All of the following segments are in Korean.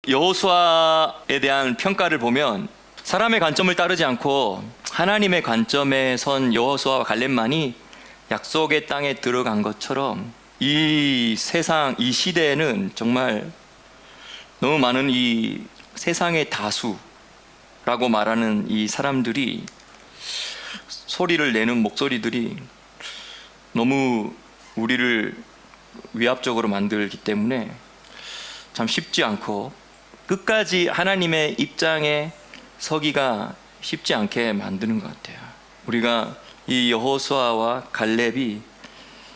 여호수아에 대한 평가를 보면 사람의 관점을 따르지 않고 하나님의 관점에 선 여호수아와 갈렙만이 약속의 땅에 들어간 것처럼 이 세상, 이 시대에는 정말 너무 많은 이 세상의 다수라고 말하는 이 사람들이 소리를 내는 목소리들이 너무 우리를 위압적으로 만들기 때문에 참 쉽지 않고 끝까지 하나님의 입장에 서기가 쉽지 않게 만드는 것 같아요. 우리가 이 여호수아와 갈렙이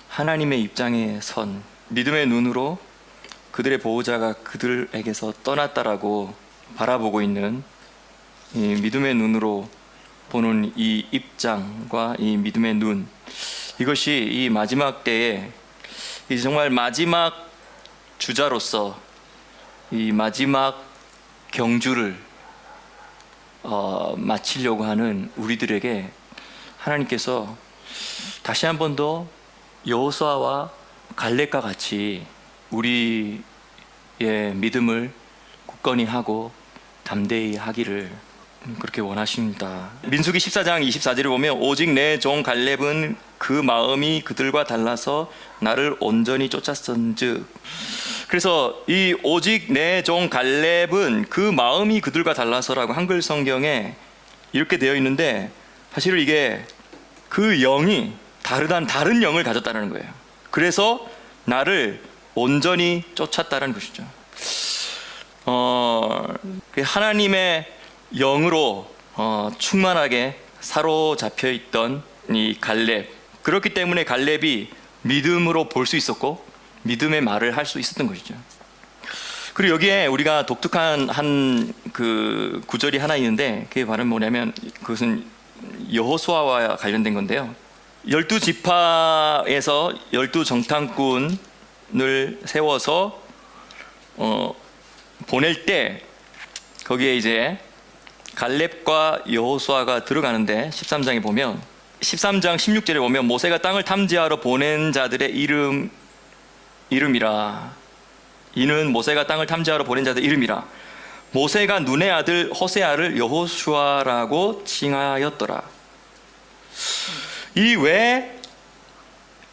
하나님의 입장에 선 믿음의 눈으로 그들의 보호자가 그들에게서 떠났다라고 바라보고 있는 이 믿음의 눈으로 보는 이 입장과 이 믿음의 눈, 이것이 이 마지막 때에 이 정말 마지막 주자로서 이 마지막 경주를 마치려고 하는 우리들에게 하나님께서 다시 한 번 더 여호수아와 갈렙과 같이 우리의 믿음을 굳건히 하고 담대히 하기를 그렇게 원하십니다. 민수기 14장 24절을 보면 오직 내 종 갈렙은 그 마음이 그들과 달라서 나를 온전히 쫓았은즉, 그래서 이 오직 내 종 갈렙은 그 마음이 그들과 달라서라고 한글 성경에 이렇게 되어 있는데, 사실은 이게 그 영이 다른 영을 가졌다는 거예요. 그래서 나를 온전히 쫓았다는 것이죠. 하나님의 영으로 충만하게 사로잡혀 있던 이 갈렙, 그렇기 때문에 갈렙이 믿음으로 볼 수 있었고 믿음의 말을 할 수 있었던 것이죠. 그리고 여기에 우리가 독특한 한 그 구절이 하나 있는데, 그게 바로 뭐냐면 그것은 여호수아와 관련된 건데요. 12지파에서 12정탐꾼을 세워서 보낼 때 거기에 이제 갈렙과 여호수아가 들어가는데 13장에 보면 13장 16절에 보면 모세가 땅을 탐지하러 보낸 자들의 이름이라. 이는 모세가 땅을 탐지하러 보낸 자들의 이름이라. 모세가 눈의 아들 호세아를 여호수아라고 칭하였더라.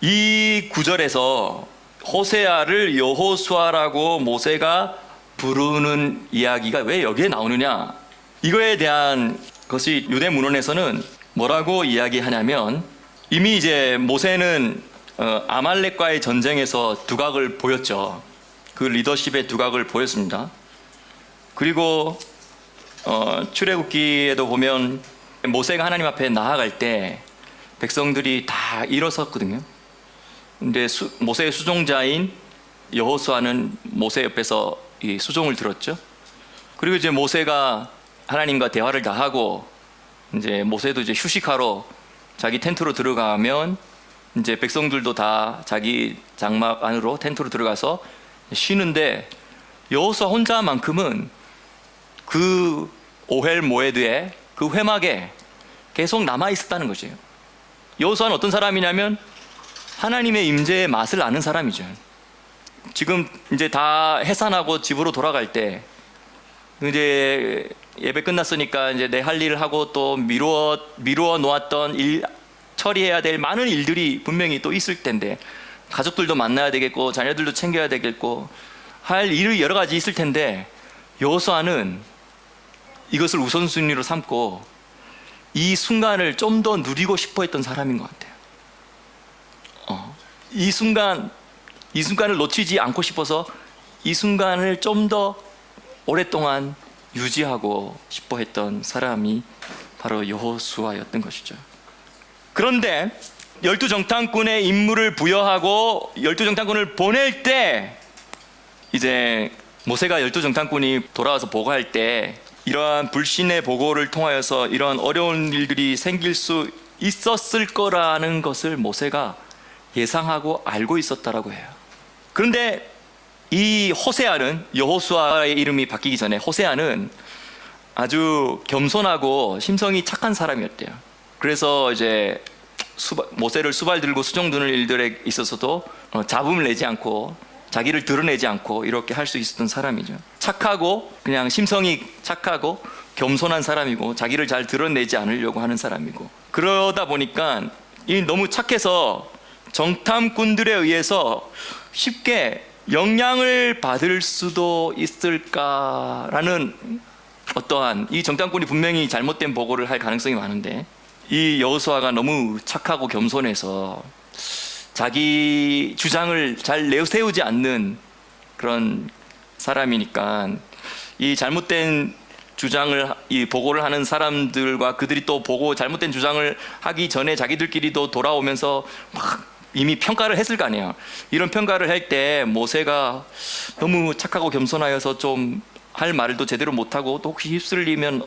이 구절에서 호세아를 여호수아라고 모세가 부르는 이야기가 왜 여기에 나오느냐? 이거에 대한 것이 유대 문헌에서는 뭐라고 이야기하냐면, 이미 이제 모세는 아말렉과의 전쟁에서 두각을 보였죠. 그 리더십의 두각을 보였습니다. 그리고 출애굽기에도 보면 모세가 하나님 앞에 나아갈 때 백성들이 다 일어섰거든요. 근데 모세의 수종자인 여호수아는 모세 옆에서 이 수종을 들었죠. 그리고 이제 모세가 하나님과 대화를 다 하고 이제 모세도 이제 휴식하러 자기 텐트로 들어가면 이제 백성들도 다 자기 장막 안으로 텐트로 들어가서 쉬는데, 여호수아 혼자만큼은 그 오헬 모에드의 그 회막에 계속 남아 있었다는 것이에요. 여호수아는 어떤 사람이냐면 하나님의 임재의 맛을 아는 사람이죠. 지금 이제 다 해산하고 집으로 돌아갈 때 이제 예배 끝났으니까 이제 내 할 일을 하고 또 미루어 놓았던 일, 처리해야 될 많은 일들이 분명히 또 있을 텐데, 가족들도 만나야 되겠고 자녀들도 챙겨야 되겠고 할 일이 여러 가지 있을 텐데, 여호수아는 이것을 우선순위로 삼고 이 순간을 좀 더 누리고 싶어 했던 사람인 것 같아요. 이 순간을 놓치지 않고 싶어서 이 순간을 좀 더 오랫동안 유지하고 싶어 했던 사람이 바로 여호수아였던 것이죠. 그런데 12정탐꾼의 임무를 부여하고 12정탐꾼을 보낼 때, 이제 모세가 12정탐꾼이 돌아와서 보고할 때 이러한 불신의 보고를 통하여서 이러한 어려운 일들이 생길 수 있었을 거라는 것을 모세가 예상하고 알고 있었다라고 해요. 그런데 이 호세아는, 여호수아의 이름이 바뀌기 전에 호세아는 아주 겸손하고 심성이 착한 사람이었대요. 그래서 이제 모세를 수발 들고 수종 드는 일들에 있어서도 잡음을 내지 않고 자기를 드러내지 않고 이렇게 할 수 있었던 사람이죠. 착하고 그냥 심성이 착하고 겸손한 사람이고 자기를 잘 드러내지 않으려고 하는 사람이고, 그러다 보니까 이 너무 착해서 정탐꾼들에 의해서 쉽게 영향을 받을 수도 있을까라는 어떠한, 이 정탐꾼이 분명히 잘못된 보고를 할 가능성이 많은데 이 여호수아가 너무 착하고 겸손해서 자기 주장을 잘 내세우지 않는 그런 사람이니까 이 잘못된 주장을, 이 보고를 하는 사람들과 그들이 또 보고 잘못된 주장을 하기 전에 자기들끼리도 돌아오면서 막 이미 평가를 했을 거 아니에요. 이런 평가를 할 때 모세가 너무 착하고 겸손하여서 좀 할 말을 또 제대로 못하고 또 혹시 휩쓸리면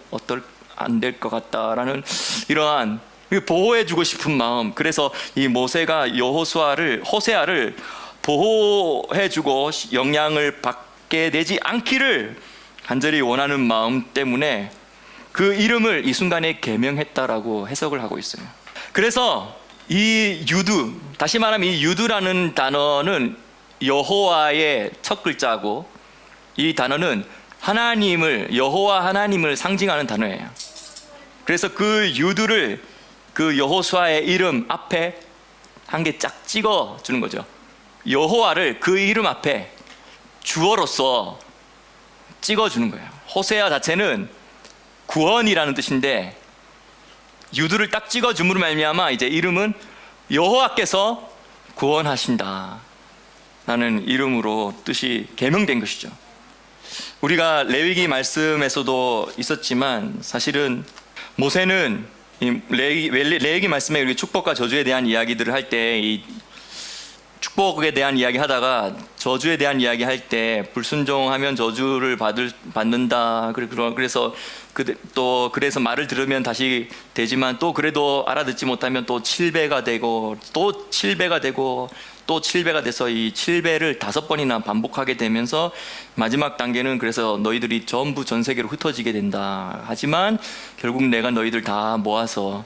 안 될 것 같다라는 이러한 보호해주고 싶은 마음, 그래서 이 모세가 호세아를 보호해주고 영향을 받게 되지 않기를 간절히 원하는 마음 때문에 그 이름을 이 순간에 계명했다라고 해석을 하고 있어요. 그래서 이 유두, 다시 말하면 이 유두라는 단어는 여호와의 첫 글자고, 이 단어는 여호와 하나님을 상징하는 단어예요. 그래서 그 유두를 그 여호수아의 이름 앞에 한 개 쫙 찍어 주는 거죠. 여호와를 그 이름 앞에 주어로서 찍어 주는 거예요. 호세아 자체는 구원이라는 뜻인데 유두를 딱 찍어 줌으로 말미암아 이제 이름은 여호와께서 구원하신다 라는 이름으로 뜻이 계명된 것이죠. 우리가 레위기 말씀에서도 있었지만 사실은 모세는 레위기 말씀에 우리 축복과 저주에 대한 이야기들을 할 때 이 축복에 대한 이야기 하다가 저주에 대한 이야기 할 때 불순종하면 저주를 받는다. 그래서 그래서 말을 들으면 다시 되지만 또 그래도 알아듣지 못하면 또 7배가 되고 또 7배가 되고 또 7배가 돼서 이 7배를 5번이나 반복하게 되면서 마지막 단계는 그래서 너희들이 전부 전 세계로 흩어지게 된다. 하지만 결국 내가 너희들 다 모아서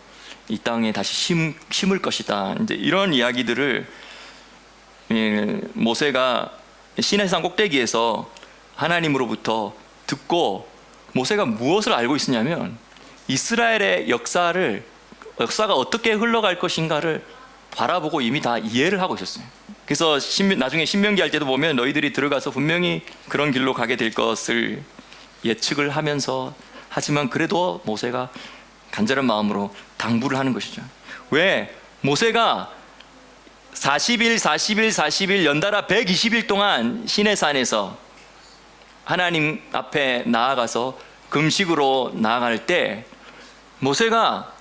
이 땅에 다시 심을 것이다. 이제 이런 이야기들을 모세가 시내산 꼭대기에서 하나님으로부터 듣고, 모세가 무엇을 알고 있었냐면 이스라엘의 역사가 어떻게 흘러갈 것인가를 바라보고 이미 다 이해를 하고 있었어요. 그래서 나중에 신명기 할 때도 보면 너희들이 들어가서 분명히 그런 길로 가게 될 것을 예측을 하면서, 하지만 그래도 모세가 간절한 마음으로 당부를 하는 것이죠. 왜? 모세가 40일 연달아 120일 동안 시내산에서 하나님 앞에 나아가서 금식으로 나아갈 때 모세가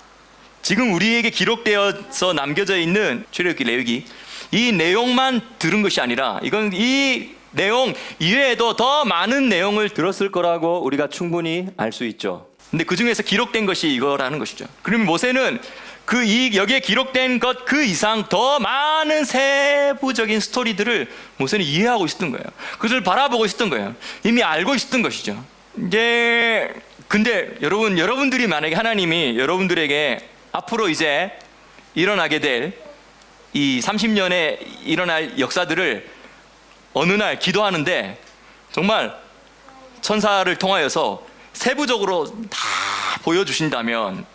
지금 우리에게 기록되어서 남겨져 있는 출애굽기, 레위기 이 내용만 들은 것이 아니라 이건 이 내용 이외에도 더 많은 내용을 들었을 거라고 우리가 충분히 알 수 있죠. 근데 그 중에서 기록된 것이 이거라는 것이죠. 그러면 모세는 여기에 기록된 것 그 이상 더 많은 세부적인 스토리들을 모세는 이해하고 있었던 거예요. 그것을 바라보고 있었던 거예요. 이미 알고 있었던 것이죠. 근데 여러분들이 만약에 하나님이 여러분들에게 앞으로 이제 일어나게 될 이 30년에 일어날 역사들을 어느 날 기도하는데 정말 천사를 통하여서 세부적으로 다 보여주신다면,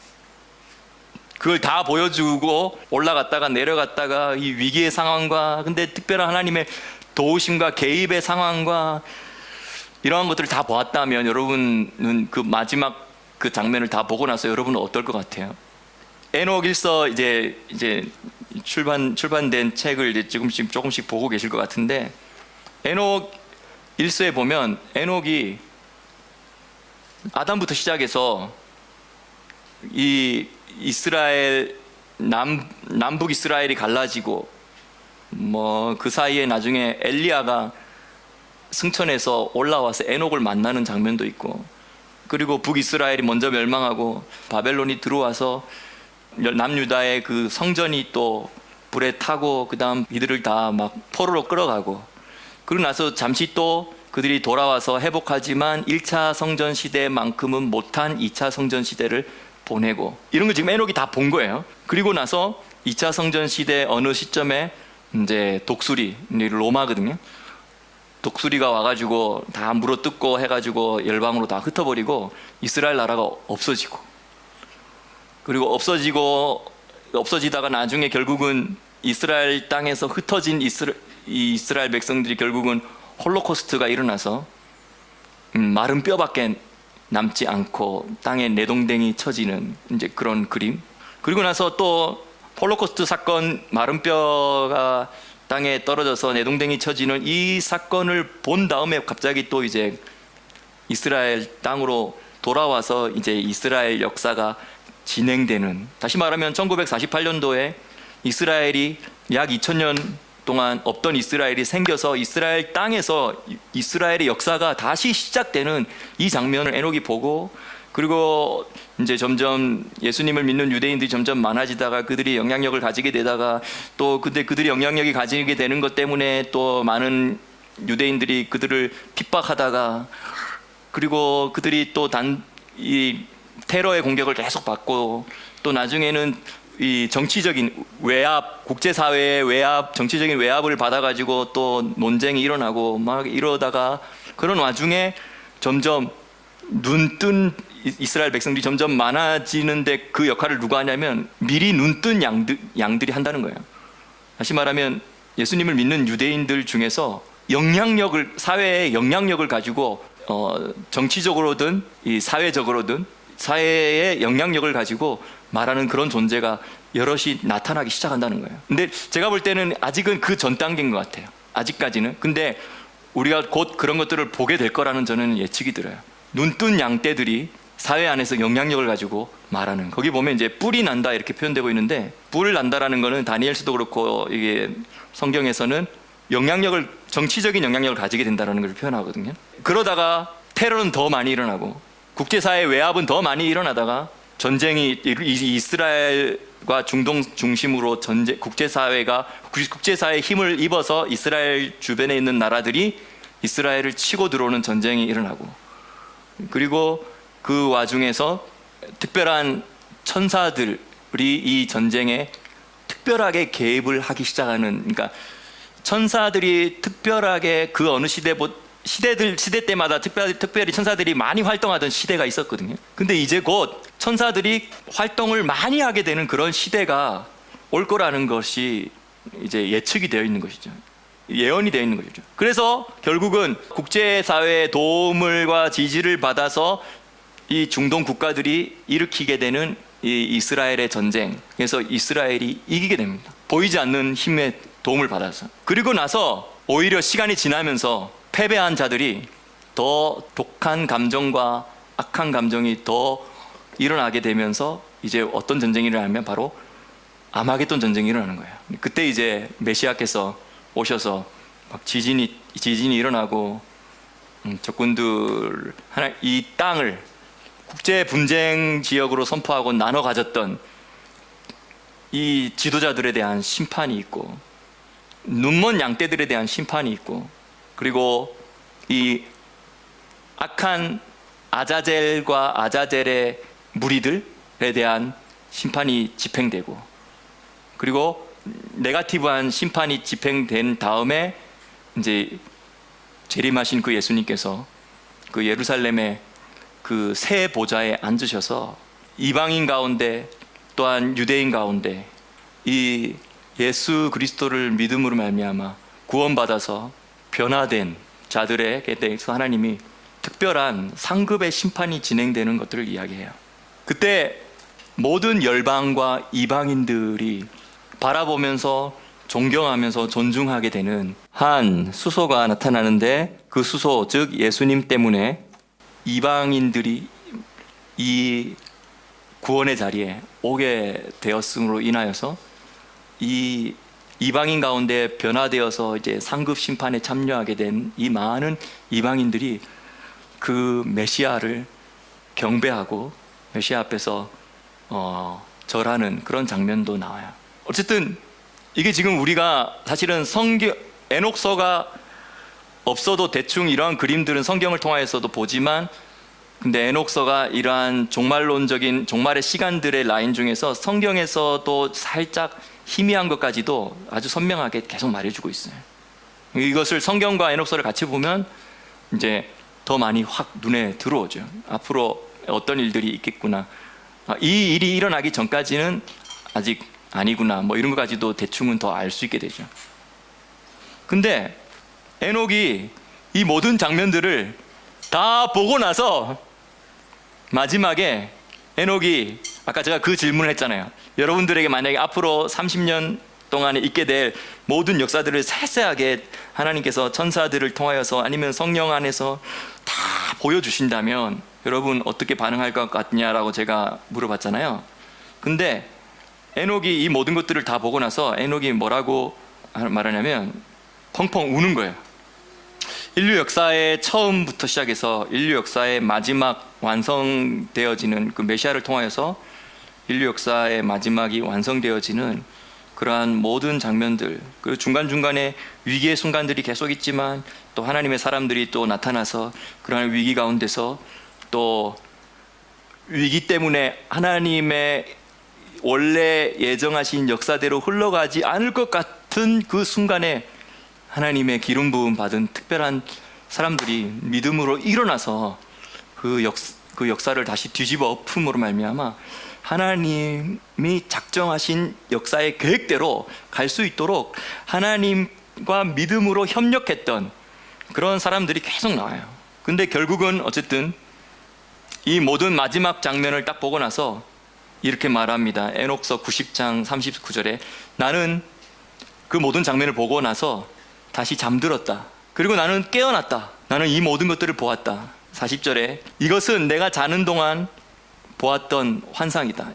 그걸 다 보여주고 올라갔다가 내려갔다가 이 위기의 상황과 근데 특별한 하나님의 도우심과 개입의 상황과 이러한 것들을 다 보았다면, 여러분은 그 마지막 그 장면을 다 보고 나서 여러분은 어떨 것 같아요? 에녹 일서 이제 출판된 책을 이제 조금씩 보고 계실 것 같은데, 에녹 일서에 보면 에녹이 아담부터 시작해서 이 이스라엘 남북 이스라엘이 갈라지고 뭐 그 사이에 나중에 엘리야가 승천해서 올라와서 에녹을 만나는 장면도 있고, 그리고 북이스라엘이 먼저 멸망하고 바벨론이 들어와서 남유다의 그 성전이 또 불에 타고 그 다음 이들을 다 막 포로로 끌어가고, 그러고 나서 잠시 또 그들이 돌아와서 회복하지만 1차 성전 시대만큼은 못한 2차 성전 시대를 보내고, 이런 거 지금 에녹이 다 본 거예요. 그리고 나서 2차 성전 시대 어느 시점에 이제 독수리, 로마거든요. 독수리가 와가지고 다 물어뜯고 해가지고 열방으로 다 흩어버리고 이스라엘 나라가 없어지고, 그리고 없어지다가 나중에 결국은 이스라엘 땅에서 흩어진 이스라엘 백성들이 결국은 홀로코스트가 일어나서 마른 뼈밖에 남지 않고 땅에 내동댕이 쳐지는 이제 그런 그림. 그리고 나서 또 홀로코스트 사건, 마른 뼈가 땅에 떨어져서 내동댕이 쳐지는 이 사건을 본 다음에 갑자기 또 이제 이스라엘 땅으로 돌아와서 이제 이스라엘 역사가 진행되는, 다시 말하면 1948년도에 이스라엘이 약 2000년 동안 없던 이스라엘이 생겨서 이스라엘 땅에서 이스라엘의 역사가 다시 시작되는 이 장면을 에녹이 보고, 그리고 이제 점점 예수님을 믿는 유대인들이 점점 많아지다가 그들이 영향력을 가지게 되다가 또 근데 그들이 영향력이 가지게 되는 것 때문에 또 많은 유대인들이 그들을 핍박하다가, 그리고 그들이 또 이 테러의 공격을 계속 받고, 또 나중에는 이 정치적인 외압, 국제사회의 외압, 정치적인 외압을 받아가지고 또 논쟁이 일어나고 막 이러다가, 그런 와중에 점점 눈뜬 이스라엘 백성들이 점점 많아지는데 그 역할을 누가 하냐면 미리 눈뜬 양들이 한다는 거예요. 다시 말하면 예수님을 믿는 유대인들 중에서 영향력을, 사회의 영향력을 가지고 정치적으로든 이 사회적으로든 사회의 영향력을 가지고 말하는 그런 존재가 여럿이 나타나기 시작한다는 거예요. 근데 제가 볼 때는 아직은 그 전 단계인 것 같아요. 아직까지는. 근데 우리가 곧 그런 것들을 보게 될 거라는 저는 예측이 들어요. 눈뜬 양떼들이 사회 안에서 영향력을 가지고 말하는, 거기 보면 이제 뿔이 난다 이렇게 표현되고 있는데, 뿔을 난다라는 거는 다니엘서도 그렇고 이게 성경에서는 영향력을, 정치적인 영향력을 가지게 된다는 걸 표현하거든요. 그러다가 테러는 더 많이 일어나고 국제사회 외압은 더 많이 일어나다가 전쟁이 이스라엘과 중동 중심으로 국제사회의 힘을 입어서 이스라엘 주변에 있는 나라들이 이스라엘을 치고 들어오는 전쟁이 일어나고, 그리고 그 와중에서 특별한 천사들이 이 전쟁에 특별하게 개입을 하기 시작하는, 그러니까 천사들이 특별하게 그 어느 시대 때마다 특별히 천사들이 많이 활동하던 시대가 있었거든요. 근데 이제 곧 천사들이 활동을 많이 하게 되는 그런 시대가 올 거라는 것이 이제 예측이 되어 있는 것이죠. 예언이 되어 있는 것이죠. 그래서 결국은 국제사회의 도움과 지지를 받아서 이 중동 국가들이 일으키게 되는 이 이스라엘의 전쟁에서 이스라엘이 이기게 됩니다. 보이지 않는 힘의 도움을 받아서. 그리고 나서 오히려 시간이 지나면서 패배한 자들이 더 독한 감정과 악한 감정이 더 일어나게 되면서 이제 어떤 전쟁이 일어나면 바로 아마겟돈 전쟁이 일어나는 거예요. 그때 이제 메시아께서 오셔서 막 지진이 일어나고 적군들 이 땅을 국제 분쟁 지역으로 선포하고 나눠 가졌던 이 지도자들에 대한 심판이 있고, 눈먼 양떼들에 대한 심판이 있고, 그리고 이 악한 아자젤과 아자젤의 무리들에 대한 심판이 집행되고, 그리고 네거티브한 심판이 집행된 다음에 이제 재림하신 그 예수님께서 그 예루살렘의 그 새 보좌에 앉으셔서 이방인 가운데 또한 유대인 가운데 이 예수 그리스도를 믿음으로 말미암아 구원받아서 변화된 자들에게 대해서 하나님이 특별한 상급의 심판이 진행되는 것들을 이야기해요. 그때 모든 열방과 이방인들이 바라보면서 존경하면서 존중하게 되는 한 수소가 나타나는데, 그 수소 즉 예수님 때문에 이방인들이 이 구원의 자리에 오게 되었음으로 인하여서 이 이방인 가운데 변화되어서 이제 상급 심판에 참여하게 된 이 많은 이방인들이 그 메시아를 경배하고 메시아 앞에서 절하는 그런 장면도 나와요. 어쨌든 이게 지금 우리가 사실은 에녹서가 없어도 대충 이러한 그림들은 성경을 통하여서도 보지만, 근데 에녹서가 이러한 종말의 시간들의 라인 중에서 성경에서도 살짝 희미한 것까지도 아주 선명하게 계속 말해주고 있어요. 이것을 성경과 에녹서를 같이 보면 이제 더 많이 확 눈에 들어오죠. 앞으로 어떤 일들이 있겠구나. 이 일이 일어나기 전까지는 아직 아니구나. 뭐 이런 것까지도 대충은 더 알 수 있게 되죠. 근데 에녹이 이 모든 장면들을 다 보고 나서 마지막에 에녹이 아까 제가 그 질문을 했잖아요. 여러분들에게 만약에 앞으로 30년 동안에 있게 될 모든 역사들을 세세하게 하나님께서 천사들을 통하여서 아니면 성령 안에서 다 보여주신다면 여러분 어떻게 반응할 것 같냐라고 제가 물어봤잖아요. 근데 에녹이 이 모든 것들을 다 보고 나서 에녹이 뭐라고 말하냐면 펑펑 우는 거예요. 인류 역사의 처음부터 시작해서 인류 역사의 마지막 완성되어지는 그 메시아를 통하여서 인류 역사의 마지막이 완성되어지는 그러한 모든 장면들, 그 중간중간에 위기의 순간들이 계속 있지만 또 하나님의 사람들이 또 나타나서 그러한 위기 가운데서 또 위기 때문에 하나님의 원래 예정하신 역사대로 흘러가지 않을 것 같은 그 순간에 하나님의 기름 부음 받은 특별한 사람들이 믿음으로 일어나서 그 역사를 다시 뒤집어 엎음으로 말미암아 하나님이 작정하신 역사의 계획대로 갈 수 있도록 하나님과 믿음으로 협력했던 그런 사람들이 계속 나와요. 근데 결국은 어쨌든 이 모든 마지막 장면을 딱 보고 나서 이렇게 말합니다. 에녹서 90장 39절에 나는 그 모든 장면을 보고 나서 다시 잠들었다. 그리고 나는 깨어났다. 나는 이 모든 것들을 보았다. 40절에 이것은 내가 자는 동안 보았던 환상이다.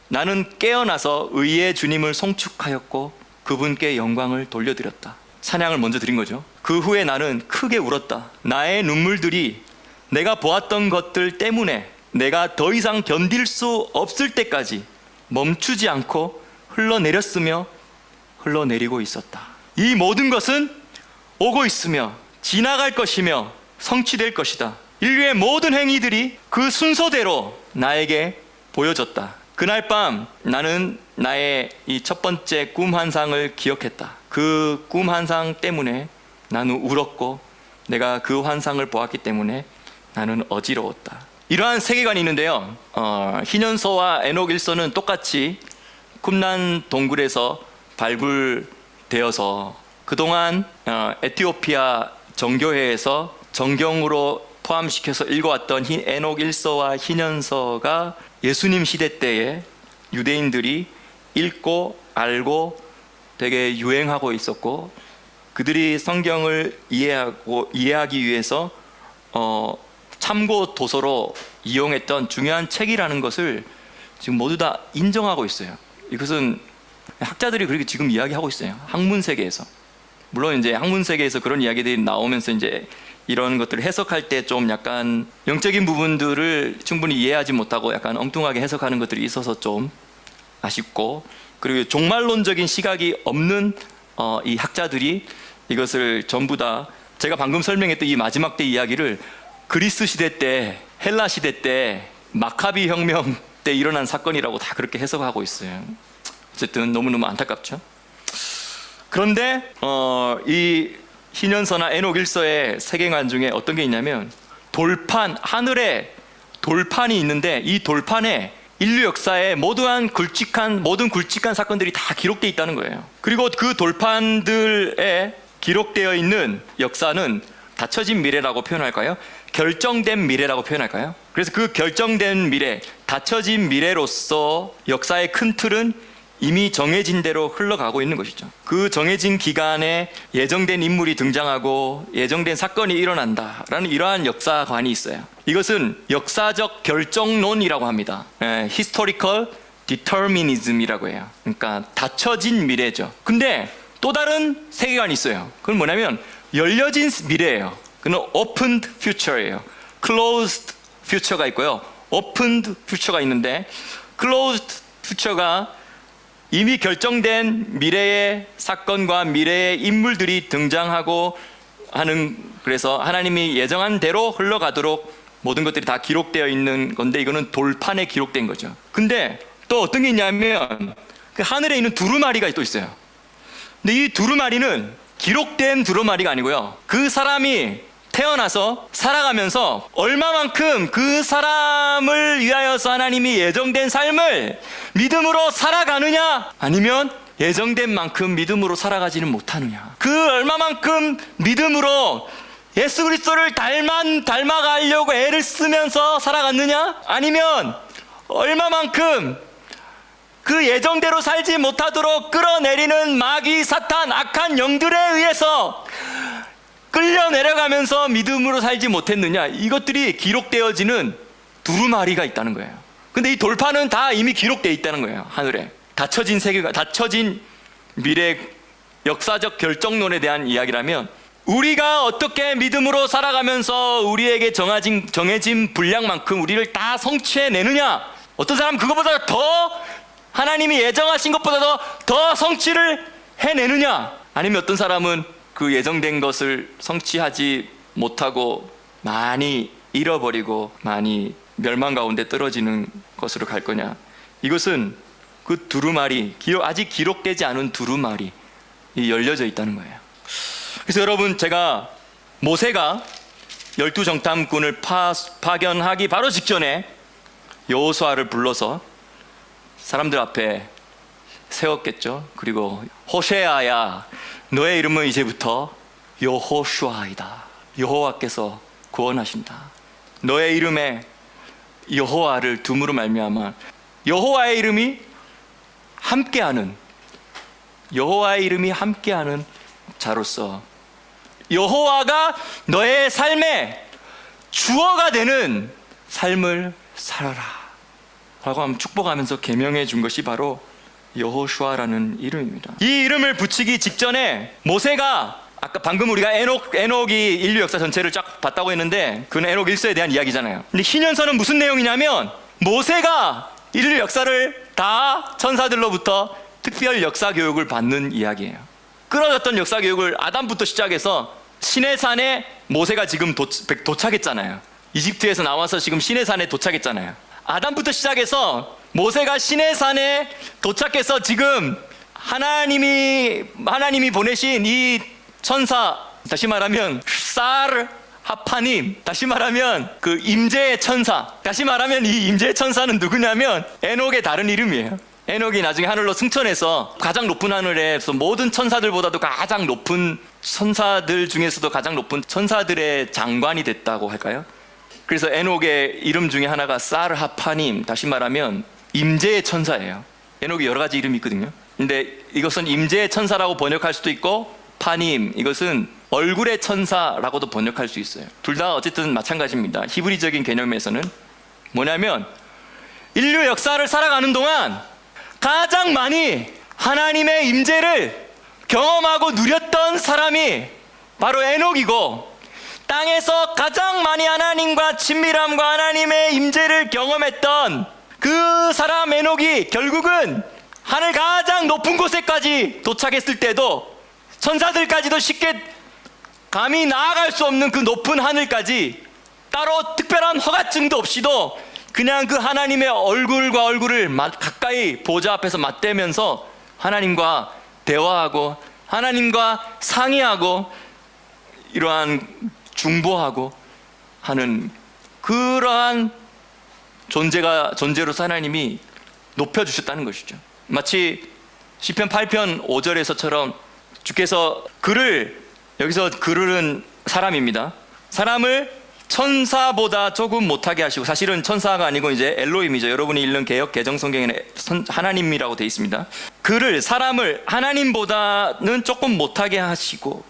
나는 깨어나서 의의 주님을 송축하였고 그분께 영광을 돌려드렸다. 찬양을 먼저 드린 거죠. 그 후에 나는 크게 울었다. 나의 눈물들이 내가 보았던 것들 때문에 내가 더 이상 견딜 수 없을 때까지 멈추지 않고 흘러내렸으며 흘러내리고 있었다. 이 모든 것은 오고 있으며 지나갈 것이며 성취될 것이다. 인류의 모든 행위들이 그 순서대로 나에게 보여졌다. 그날 밤 나는 나의 이 첫 번째 꿈 환상을 기억했다. 그 꿈 환상 때문에 나는 울었고 내가 그 환상을 보았기 때문에 나는 어지러웠다. 이러한 세계관이 있는데요. 희년서와 에녹 1서는 똑같이 쿰란 동굴에서 발굴되어서 그동안 에티오피아 정교회에서 정경으로 포함시켜서 읽어왔던 에녹 1서와 희년서가 예수님 시대 때에 유대인들이 읽고 알고 되게 유행하고 있었고 그들이 성경을 이해하기 위해서 참고 도서로 이용했던 중요한 책이라는 것을 지금 모두 다 인정하고 있어요. 이것은 학자들이 그렇게 지금 이야기하고 있어요. 학문 세계에서. 물론 이제 학문 세계에서 그런 이야기들이 나오면서 이제 이런 것들을 해석할 때 좀 약간 영적인 부분들을 충분히 이해하지 못하고 약간 엉뚱하게 해석하는 것들이 있어서 좀 아쉽고, 그리고 종말론적인 시각이 없는 이 학자들이 이것을 전부 다 제가 방금 설명했던 이 마지막 때 이야기를 그리스 시대 때, 헬라 시대 때, 마카비 혁명 때 일어난 사건이라고 다 그렇게 해석하고 있어요. 어쨌든 너무너무 안타깝죠. 그런데 이 희년서나 에녹 1서의 세계관 중에 어떤 게 있냐면 돌판, 하늘에 돌판이 있는데 이 돌판에 인류 역사의 모든 굵직한 사건들이 다 기록되어 있다는 거예요. 그리고 그 돌판들에 기록되어 있는 역사는 닫혀진 미래라고 표현할까요? 결정된 미래라고 표현할까요? 그래서 그 결정된 미래, 닫혀진 미래로서 역사의 큰 틀은 이미 정해진 대로 흘러가고 있는 것이죠. 그 정해진 기간에 예정된 인물이 등장하고 예정된 사건이 일어난다라는 이러한 역사관이 있어요. 이것은 역사적 결정론이라고 합니다. Historical Determinism이라고 해요. 그러니까 닫혀진 미래죠. 근데 또 다른 세계관이 있어요. 그건 뭐냐면 열려진 미래예요. 그는 Opened Future예요. Closed Future가 있고요. Opened Future가 있는데 Closed Future가 이미 결정된 미래의 사건과 미래의 인물들이 등장하고 하는, 그래서 하나님이 예정한 대로 흘러가도록 모든 것들이 다 기록되어 있는 건데 이거는 돌판에 기록된 거죠. 근데 또 어떤 게 있냐면 그 하늘에 있는 두루마리가 또 있어요. 근데 이 두루마리는 기록된 두루마리가 아니고요. 그 사람이 태어나서 살아가면서 얼마만큼 그 사람을 위하여서 하나님이 예정된 삶을 믿음으로 살아가느냐, 아니면 예정된 만큼 믿음으로 살아가지는 못하느냐, 그 얼마만큼 믿음으로 예수 그리스도를 닮아가려고 애를 쓰면서 살아갔느냐, 아니면 얼마만큼 그 예정대로 살지 못하도록 끌어내리는 마귀, 사탄, 악한 영들에 의해서 끌려 내려가면서 믿음으로 살지 못했느냐, 이것들이 기록되어지는 두루마리가 있다는 거예요. 근데 이 돌파는 다 이미 기록되어 있다는 거예요. 하늘에 닫혀진 세계가, 닫혀진 미래 역사적 결정론에 대한 이야기라면, 우리가 어떻게 믿음으로 살아가면서 우리에게 정해진 분량만큼 우리를 다 성취해내느냐, 어떤 사람은 그것보다 더 하나님이 예정하신 것보다 더 성취를 해내느냐, 아니면 어떤 사람은 그 예정된 것을 성취하지 못하고 많이 잃어버리고 많이 멸망 가운데 떨어지는 것으로 갈 거냐. 이것은 그 두루마리, 아직 기록되지 않은 두루마리 열려져 있다는 거예요. 그래서 여러분, 제가 모세가 12정탐꾼을 파견하기 바로 직전에 여호수아를 불러서 사람들 앞에 세웠겠죠. 그리고 호세아야, 너의 이름은 이제부터 여호슈아이다. 여호와께서 구원하신다. 너의 이름에 여호와를 둠으로 말미암아 여호와의 이름이 함께하는 자로서 여호와가 너의 삶의 주어가 되는 삶을 살아라 라고 하면 축복하면서 계명해 준 것이 바로 여호슈아라는 이름입니다. 이 이름을 붙이기 직전에 모세가, 아까 방금 우리가 에녹이 인류 역사 전체를 쫙 봤다고 했는데 그는 에녹 1서에 대한 이야기잖아요. 근데 신년서는 무슨 내용이냐면, 모세가 인류 역사를 다 천사들로부터 특별 역사 교육을 받는 이야기예요. 끊어졌던 역사 교육을 아담부터 시작해서 시내산에 모세가 지금 도착했잖아요. 이집트에서 나와서 지금 시내산에 도착했잖아요. 아담부터 시작해서 모세가 시내산에 도착해서 지금 하나님이 보내신 이 천사, 다시 말하면 쌀 하파님, 다시 말하면 그 임재의 천사, 다시 말하면 이 임재의 천사는 누구냐면 에녹의 다른 이름이에요. 에녹이 나중에 하늘로 승천해서 가장 높은 하늘에서 모든 천사들보다도 가장 높은, 천사들 중에서도 가장 높은 천사들의 장관이 됐다고 할까요? 그래서 에녹의 이름 중에 하나가 쌀 하파님, 다시 말하면 임재의 천사예요. 에녹이 여러 가지 이름이 있거든요. 근데 이것은 임재의 천사라고 번역할 수도 있고, 파님, 이것은 얼굴의 천사라고도 번역할 수 있어요. 둘 다 어쨌든 마찬가지입니다. 히브리적인 개념에서는 뭐냐면, 인류 역사를 살아가는 동안 가장 많이 하나님의 임재를 경험하고 누렸던 사람이 바로 에녹이고, 땅에서 가장 많이 하나님과 친밀함과 하나님의 임재를 경험했던 그 사람 에녹이 결국은 하늘 가장 높은 곳에까지 도착했을 때도, 천사들까지도 쉽게 감히 나아갈 수 없는 그 높은 하늘까지 따로 특별한 허가증도 없이도 그냥 그 하나님의 얼굴과 얼굴을 가까이 보좌 앞에서 맞대면서 하나님과 대화하고 하나님과 상의하고 이러한 중보하고 하는 그러한 존재로서 하나님이 높여주셨다는 것이죠. 마치 시편 8편 5절에서처럼 주께서 여기서 그를 사람입니다. 사람을 천사보다 조금 못하게 하시고, 사실은 천사가 아니고 이제 엘로힘이죠. 여러분이 읽는 개역 개정 성경에는 하나님이라고 되어 있습니다. 사람을 하나님보다는 조금 못하게 하시고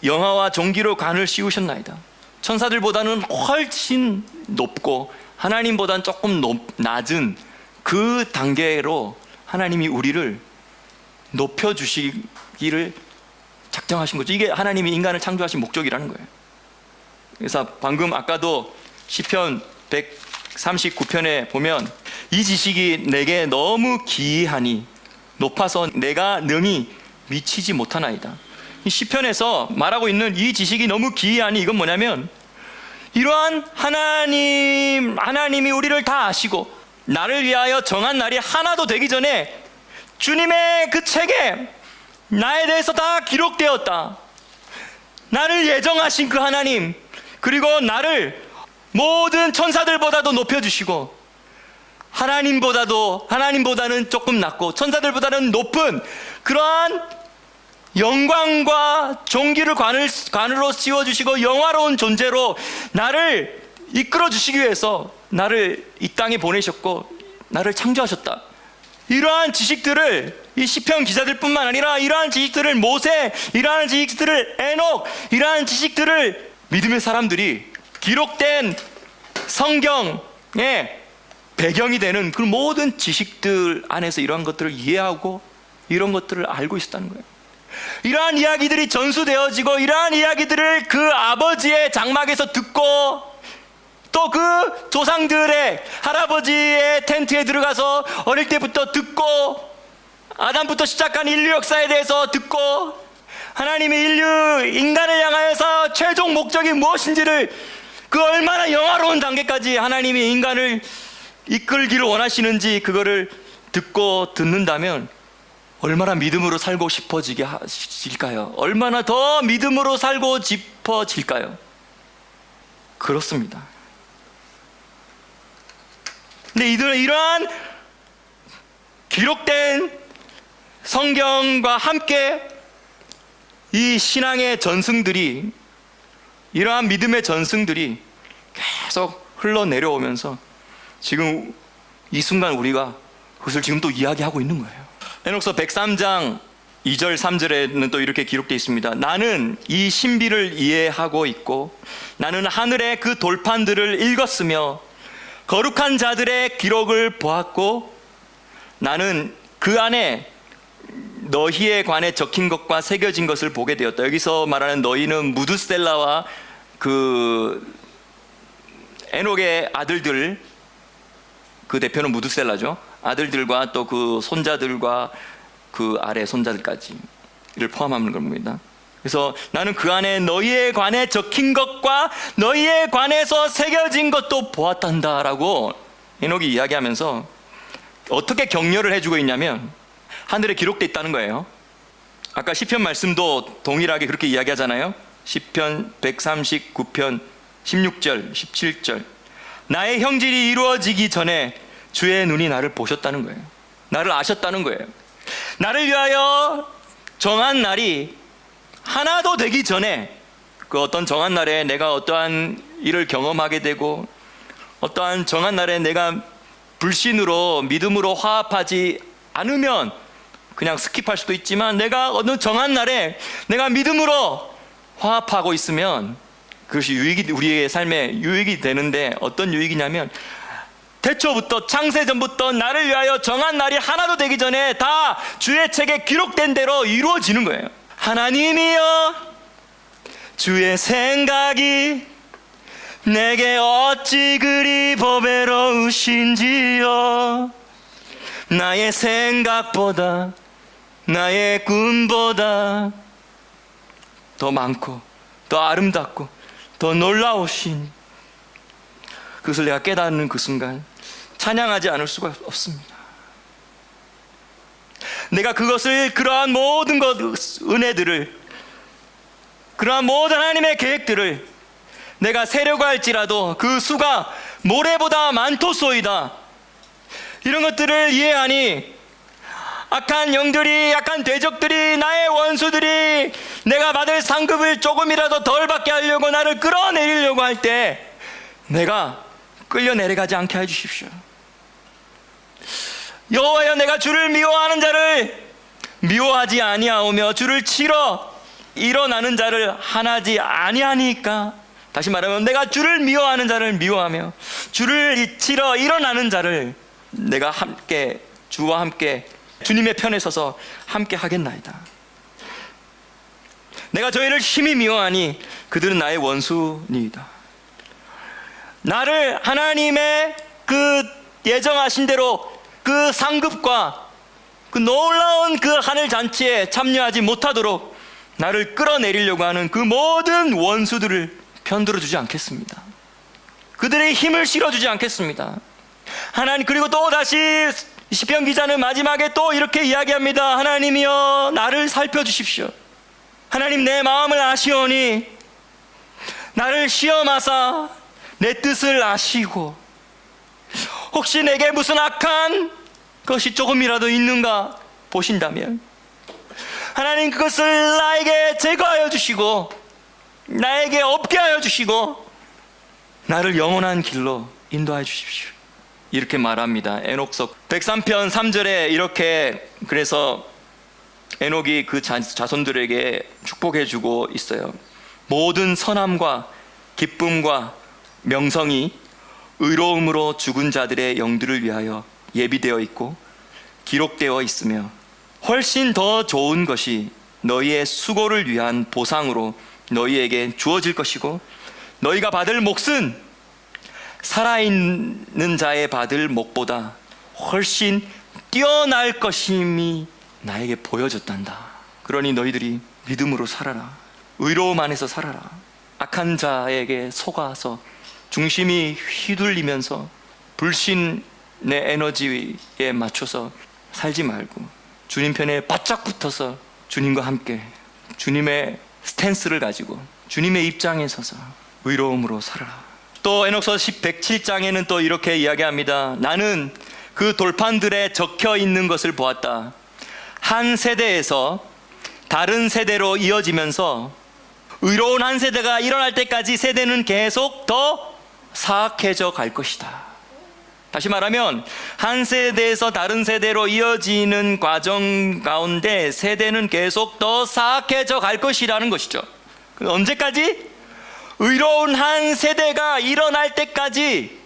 영화와 종기로 간을 씌우셨나이다. 천사들보다는 훨씬 높고 하나님보다는 조금 낮은 그 단계로 하나님이 우리를 높여주시기를 작정하신 거죠. 이게 하나님이 인간을 창조하신 목적이라는 거예요. 그래서 방금 아까도 시편 139편에 보면, 이 지식이 내게 너무 기이하니 높아서 내가 능히 미치지 못하나이다. 이 시편에서 말하고 있는 이 지식이 너무 기이하니, 이건 뭐냐면 이러한 하나님이 우리를 다 아시고 나를 위하여 정한 날이 하나도 되기 전에 주님의 그 책에 나에 대해서 다 기록되었다. 나를 예정하신 그 하나님, 그리고 나를 모든 천사들보다도 높여주시고 하나님보다는 조금 낮고 천사들보다는 높은 그러한 영광과 존귀를 관으로 씌워주시고 영화로운 존재로 나를 이끌어 주시기 위해서 나를 이 땅에 보내셨고 나를 창조하셨다. 이러한 지식들을 이 시편 기자들뿐만 아니라 이러한 지식들을 모세, 이러한 지식들을 에녹, 이러한 지식들을 믿음의 사람들이 기록된 성경의 배경이 되는 그 모든 지식들 안에서 이러한 것들을 이해하고 이런 것들을 알고 있었다는 거예요. 이러한 이야기들이 전수되어지고 이러한 이야기들을 그 아버지의 장막에서 듣고 또 그 조상들의 할아버지의 텐트에 들어가서 어릴 때부터 듣고 아담부터 시작한 인류 역사에 대해서 듣고 하나님이 인간을 향하여서 최종 목적이 무엇인지를 그 얼마나 영화로운 단계까지 하나님이 인간을 이끌기를 원하시는지 그거를 듣고 듣는다면 얼마나 믿음으로 살고 싶어질까요? 얼마나 더 믿음으로 살고 싶어질까요? 그렇습니다. 근데 이러한 기록된 성경과 함께 이 신앙의 전승들이, 이러한 믿음의 전승들이 계속 흘러내려오면서 지금 이 순간 우리가 그것을 지금 또 이야기하고 있는 거예요. 에녹서 103장 2절 3절에는 또 이렇게 기록되어 있습니다. 나는 이 신비를 이해하고 있고 나는 하늘의 그 돌판들을 읽었으며 거룩한 자들의 기록을 보았고 나는 그 안에 너희에 관해 적힌 것과 새겨진 것을 보게 되었다. 여기서 말하는 너희는 무드셀라와 그 에녹의 아들들, 그 대표는 무드셀라죠. 아들들과 또 그 손자들과 그 아래 손자들까지를 포함하는 겁니다. 그래서 나는 그 안에 너희에 관해 적힌 것과 너희에 관해서 새겨진 것도 보았단다라고 에녹이 이야기하면서 어떻게 격려를 해주고 있냐면 하늘에 기록되어 있다는 거예요. 아까 시편 말씀도 동일하게 그렇게 이야기하잖아요. 시편 139편 16절 17절 나의 형질이 이루어지기 전에 주의 눈이 나를 보셨다는 거예요. 나를 아셨다는 거예요. 나를 위하여 정한 날이 하나도 되기 전에 그 어떤 정한 날에 내가 어떠한 일을 경험하게 되고 어떠한 정한 날에 내가 불신으로 믿음으로 화합하지 않으면 그냥 스킵할 수도 있지만 내가 어느 정한 날에 내가 믿음으로 화합하고 있으면 그것이 우리의 삶에 유익이 되는데 어떤 유익이냐면 태초부터 창세전부터 나를 위하여 정한 날이 하나도 되기 전에 다 주의 책에 기록된 대로 이루어지는 거예요. 하나님이여 주의 생각이 내게 어찌 그리 보배로우신지요. 나의 생각보다 나의 꿈보다 더 많고 더 아름답고 더 놀라우신 그것을 내가 깨닫는 그 순간 찬양하지 않을 수가 없습니다. 내가 그것을 그러한 모든 은혜들을 그러한 모든 하나님의 계획들을 내가 세려고 할지라도 그 수가 모래보다 많도소이다. 이런 것들을 이해하니 악한 영들이 악한 대적들이 나의 원수들이 내가 받을 상급을 조금이라도 덜 받게 하려고 나를 끌어내리려고 할 때 내가 끌려 내려가지 않게 해주십시오. 여호와여 내가 주를 미워하는 자를 미워하지 아니하오며 주를 치러 일어나는 자를 하나지 아니하니까. 다시 말하면 내가 주를 미워하는 자를 미워하며 주를 치러 일어나는 자를 내가 함께 주와 함께 주님의 편에 서서 함께 하겠나이다. 내가 저희를 심히 미워하니 그들은 나의 원수니이다. 나를 하나님의 그 예정하신 대로 그 상급과 그 놀라운 그 하늘 잔치에 참여하지 못하도록 나를 끌어내리려고 하는 그 모든 원수들을 편들어 주지 않겠습니다. 그들의 힘을 실어주지 않겠습니다. 하나님, 그리고 또 다시 시편 기자는 마지막에 또 이렇게 이야기합니다. 하나님이여 나를 살펴주십시오. 하나님 내 마음을 아시오니 나를 시험하사 내 뜻을 아시고 혹시 내게 무슨 악한 것이 조금이라도 있는가 보신다면 하나님 그것을 나에게 제거하여 주시고 나에게 없게 하여 주시고 나를 영원한 길로 인도하여 주십시오. 이렇게 말합니다. 에녹서 103편 3절에 이렇게 그래서 에녹이 그 자손들에게 축복해 주고 있어요. 모든 선함과 기쁨과 명성이 의로움으로 죽은 자들의 영들을 위하여 예비되어 있고 기록되어 있으며 훨씬 더 좋은 것이 너희의 수고를 위한 보상으로 너희에게 주어질 것이고 너희가 받을 몫은 살아있는 자의 받을 몫보다 훨씬 뛰어날 것임이 나에게 보여졌단다. 그러니 너희들이 믿음으로 살아라. 의로움 안에서 살아라. 악한 자에게 속아서 중심이 휘둘리면서 불신의 에너지에 맞춰서 살지 말고 주님 편에 바짝 붙어서 주님과 함께 주님의 스탠스를 가지고 주님의 입장에 서서 의로움으로 살아라. 또 에녹서 107장에는 또 이렇게 이야기합니다. 나는 그 돌판들에 적혀 있는 것을 보았다. 한 세대에서 다른 세대로 이어지면서 의로운 한 세대가 일어날 때까지 세대는 계속 더 사악해져 갈 것이다. 다시 말하면 한 세대에서 다른 세대로 이어지는 과정 가운데 세대는 계속 더 사악해져 갈 것이라는 것이죠. 언제까지? 의로운 한 세대가 일어날 때까지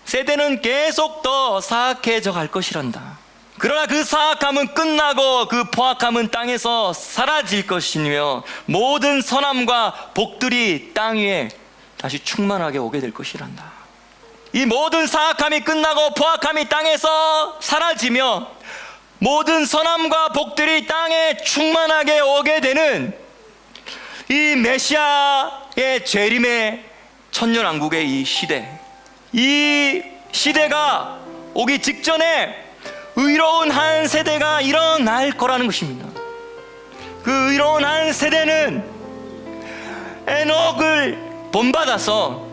세대는 계속 더 사악해져 갈 것이란다. 그러나 그 사악함은 끝나고 그 포악함은 땅에서 사라질 것이며 모든 선함과 복들이 땅 위에 다시 충만하게 오게 될 것이란다. 이 모든 사악함이 끝나고 포악함이 땅에서 사라지며 모든 선함과 복들이 땅에 충만하게 오게 되는 이 메시아의 재림의 천년왕국의 이 시대가 오기 직전에 의로운 한 세대가 일어날 거라는 것입니다. 그 의로운 한 세대는 에녹을 본받아서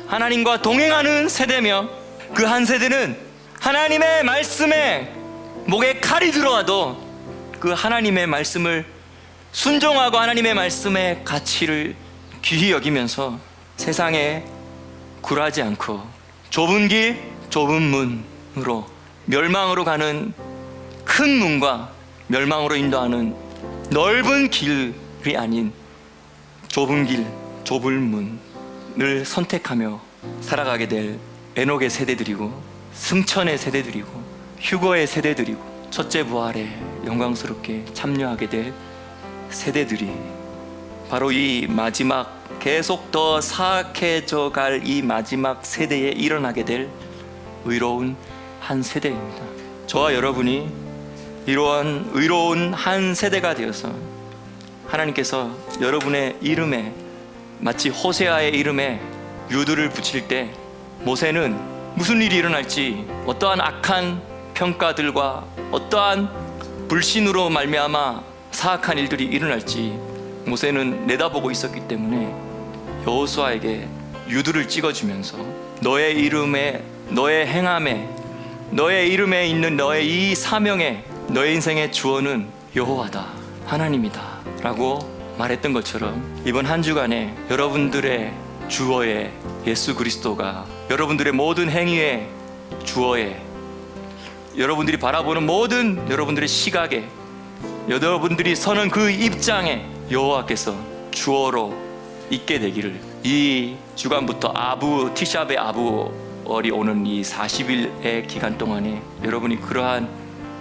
하나님과 동행하는 세대며 그 한 세대는 하나님의 말씀에 목에 칼이 들어와도 그 하나님의 말씀을 순종하고 하나님의 말씀의 가치를 귀히 여기면서 세상에 굴하지 않고 좁은 길 좁은 문으로 멸망으로 가는 큰 문과 멸망으로 인도하는 넓은 길이 아닌 좁은 길 좁은 문을 선택하며 살아가게 될 에녹의 세대들이고 승천의 세대들이고 휴거의 세대들이고 첫째 부활에 영광스럽게 참여하게 될 세대들이 바로 이 마지막 계속 더 사악해져 갈 이 마지막 세대에 일어나게 될 의로운 한 세대입니다. 저와 여러분이 이러한 의로운 한 세대가 되어서 하나님께서 여러분의 이름에 마치 호세아의 이름에 유두를 붙일 때 모세는 무슨 일이 일어날지 어떠한 악한 평가들과 어떠한 불신으로 말미암아 사악한 일들이 일어날지 모세는 내다보고 있었기 때문에 여호수아에게 유두를 찍어주면서 너의 이름에 너의 행함에 너의 이름에 있는 너의 이 사명에 너의 인생의 주어는 여호와다 하나님이다 라고 말했던 것처럼 이번 한 주간에 여러분들의 주어의 예수 그리스도가 여러분들의 모든 행위의 주어에 여러분들이 바라보는 모든 여러분들의 시각에 여러분들이 서는 그 입장에 여호와께서 주어로 있게 되기를 이 주간부터 티샵의 아부월이 오는 이 40일의 기간 동안에 여러분이 그러한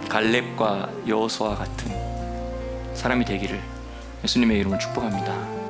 갈렙과 여호수아 같은 사람이 되기를 예수님의 이름으로 축복합니다.